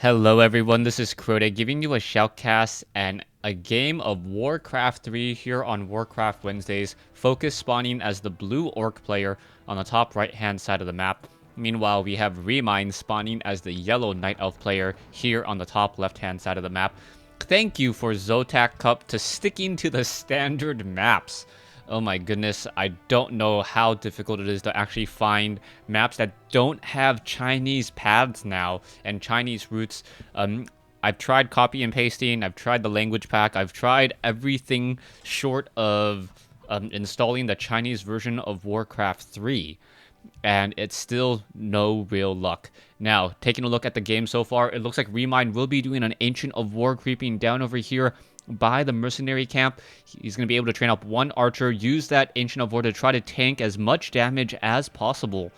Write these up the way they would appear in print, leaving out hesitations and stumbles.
Hello everyone, this is Crota giving you a shoutcast and a game of WarCraft 3 here on WarCraft Wednesdays, Focus spawning as the blue orc player on the top right hand side of the map. Meanwhile, we have Remind spawning as the yellow Nightelf player here on the top left hand side of the map. Thank you for Zotac Cup to sticking to the standard maps. Oh my goodness, I don't know how difficult it is to actually find maps that don't have Chinese paths now and Chinese roots. I've tried copy and pasting, I've tried the language pack, I've tried everything short of installing the Chinese version of WarCraft 3. And it's still no real luck. Now, taking a look at the game so far, it looks like Remind will be doing an Ancient of War creeping down over here by the mercenary camp. He's going to be able to train up one archer, use that Ancient of War to try to tank as much damage as possible,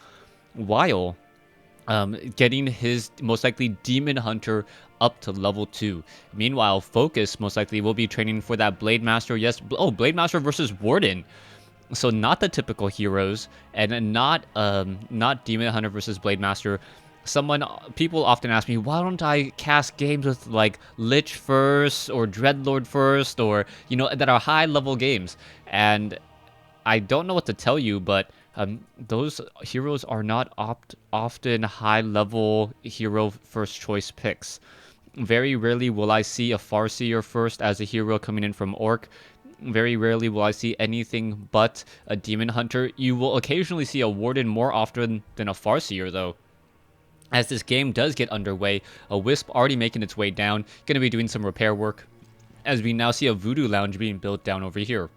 while getting his most likely Demon Hunter up to level 2. Meanwhile, Focus most likely will be training for that Blade Master. Yes, Blade Master versus Warden. So not the typical heroes, and not Demon Hunter versus Blade Master. People often ask me, why don't I cast games with like Lich first or Dreadlord first, or that are high level games? And I don't know what to tell you, but those heroes are not often high level hero first choice picks. Very rarely will I see a Farseer first as a hero coming in from Orc. Very rarely will I see anything but a Demon Hunter. You will occasionally see a Warden more often than a Farseer, though. As this game does get underway, a Wisp already making its way down, going to be doing some repair work, as we now see a Voodoo Lounge being built down over here.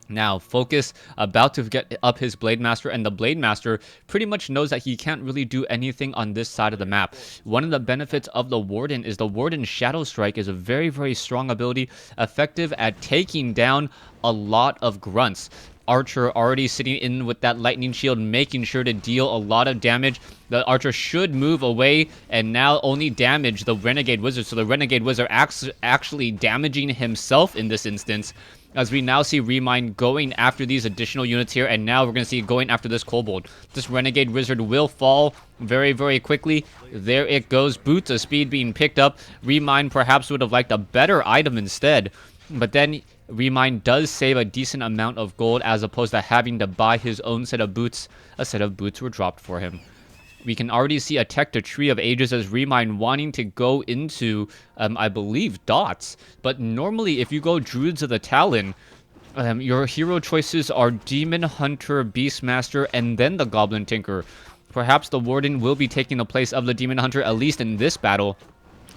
Now, Focus about to get up his Blade Master, and the Blade Master pretty much knows that he can't really do anything on this side of the map. One of the benefits of the Warden is the Warden Shadow Strike is a very, very strong ability, effective at taking down a lot of grunts. Archer already sitting in with that lightning shield, making sure to deal a lot of damage. The Archer should move away and now only damage the Renegade Wizard. So the Renegade Wizard actually damaging himself in this instance, as we now see Remind going after these additional units here, and now we're going to see it going after this Kobold. This Renegade Wizard will fall very, very quickly. There it goes. Boots of Speed being picked up. Remind perhaps would have liked a better item instead, but then Remind does save a decent amount of gold as opposed to having to buy his own set of boots. A set of boots were dropped for him. We can already see a Tech to Tree of Ages as Remind wanting to go into, I believe, Dots. But normally, if you go Druids of the Talon, your hero choices are Demon Hunter, Beastmaster, and then the Goblin Tinker. Perhaps the Warden will be taking the place of the Demon Hunter, at least in this battle,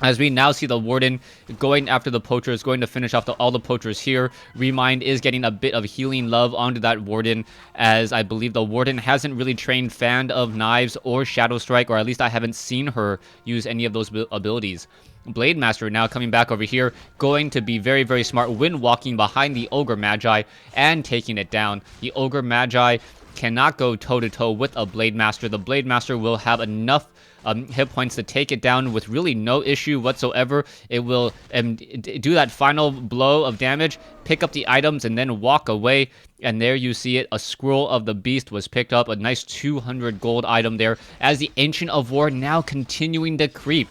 as we now see the Warden going after the Poachers, going to finish off all the Poachers here. Remind is getting a bit of healing love onto that Warden, as I believe the Warden hasn't really trained Fan of Knives or Shadow Strike, or at least I haven't seen her use any of those abilities. Blade Master now coming back over here, going to be very, very smart when walking behind the Ogre Magi and taking it down. The Ogre Magi cannot go toe-to-toe with a Blade Master. The Blade Master will have enough hit points to take it down with really no issue whatsoever. It will do that final blow of damage, pick up the items, and then walk away. And there you see it. A Scroll of the Beast was picked up. A nice 200 gold item there, as the Ancient of War now continuing to creep.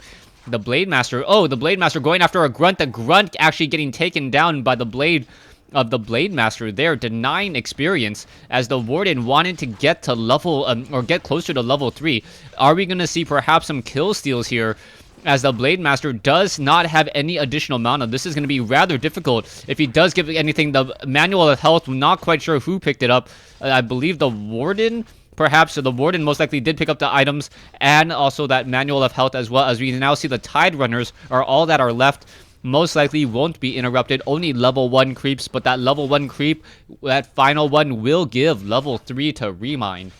The Blade Master, the Blade Master going after a Grunt. The Grunt actually getting taken down by the Blade of the Blade Master there, denying experience, as the Warden wanted to get to level, or get closer to level 3. Are we going to see perhaps some kill steals here, as the Blade Master does not have any additional mana? This is going to be rather difficult. If he does give anything, the Manual of Health, not quite sure who picked it up. I believe the Warden, perhaps. So the Warden most likely did pick up the items, and also that Manual of Health, as well as we now see the Tide Runners are all that are left. Most likely won't be interrupted, only level 1 creeps, but that level 1 creep, that final one, will give level 3 to Remind.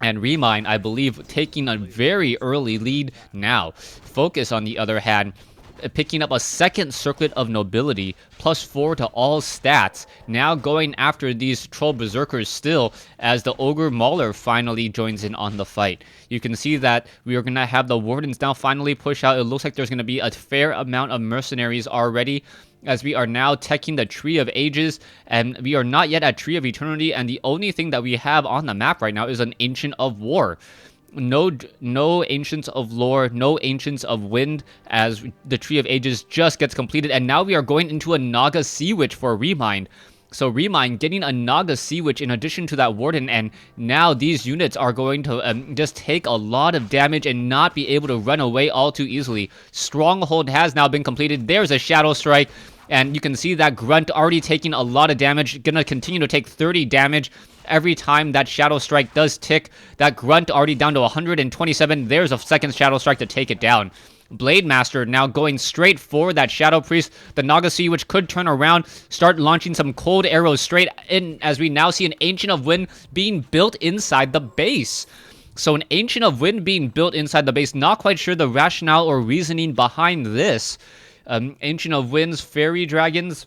And Remind, I believe, taking a very early lead now. Focus, on the other hand, picking up a second Circlet of Nobility, +4 to all stats, now going after these Troll Berserkers still, as the Ogre Mauler finally joins in on the fight. You can see that we are going to have the Wardens now finally push out. It looks like there's going to be a fair amount of mercenaries already, as we are now teching the Tree of Ages, and we are not yet at Tree of Eternity, and the only thing that we have on the map right now is an Ancient of War. no Ancients of Lore, no Ancients of Wind, as the Tree of Ages just gets completed, and now we are going into a Naga Sea Witch for Remind. So Remind getting a Naga Sea Witch in addition to that Warden, and now these units are going to just take a lot of damage and not be able to run away all too easily. Stronghold has now been completed. There's a Shadow Strike, and you can see that Grunt already taking a lot of damage, gonna continue to take 30 damage every time that Shadow Strike does tick. That Grunt already down to 127. There's a second Shadow Strike to take it down. Blade Master now going straight for that Shadow Priest. The Naga Sea Witch could turn around, start launching some cold arrows straight in, as we now see an Ancient of Wind being built inside the base. So an Ancient of Wind being built inside the base. Not quite sure the rationale or reasoning behind this. Ancient of Winds, Fairy Dragons.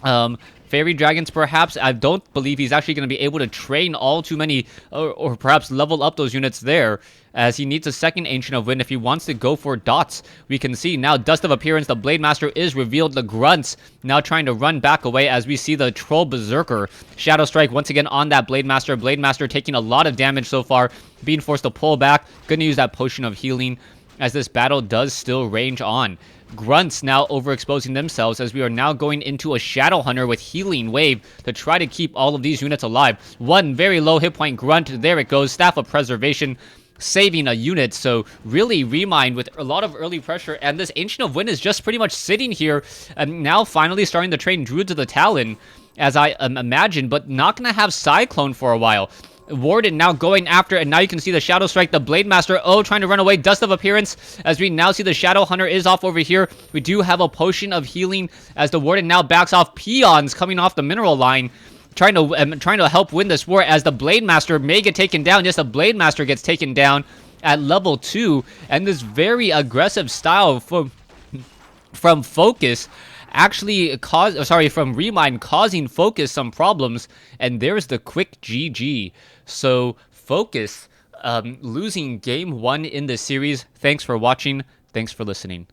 Fairy Dragons, perhaps. I don't believe he's actually going to be able to train all too many, or perhaps level up those units there, as he needs a second Ancient of Wind if he wants to go for dots. We can see now Dust of Appearance, the Blade Master is revealed. The Grunts now trying to run back away as we see the Troll Berserker. Shadow Strike once again on that Blade Master. Blade Master taking a lot of damage so far, being forced to pull back. Gonna use that Potion of Healing, as this battle does still range on. Grunts now overexposing themselves, as we are now going into a Shadow Hunter with Healing Wave to try to keep all of these units alive. One very low hit point Grunt. There it goes. Staff of Preservation saving a unit. So really Remind with a lot of early pressure, and this Ancient of Wind is just pretty much sitting here and now finally starting to train Druids of the Talon, as I imagine, but not going to have Cyclone for a while. Warden now going after, and now you can see the Shadow Strike, the Blade Master, trying to run away. Dust of Appearance, as we now see the Shadow Hunter is off over here. We do have a Potion of Healing, as the Warden now backs off. Peons coming off the mineral line, trying to help win this war, as the Blade Master may get taken down. Yes, the Blade Master gets taken down at level 2, and this very aggressive style from Focus actually from Remind causing Focus some problems, and there's the quick GG. So Focus losing game 1 in the series. Thanks for watching. Thanks for listening.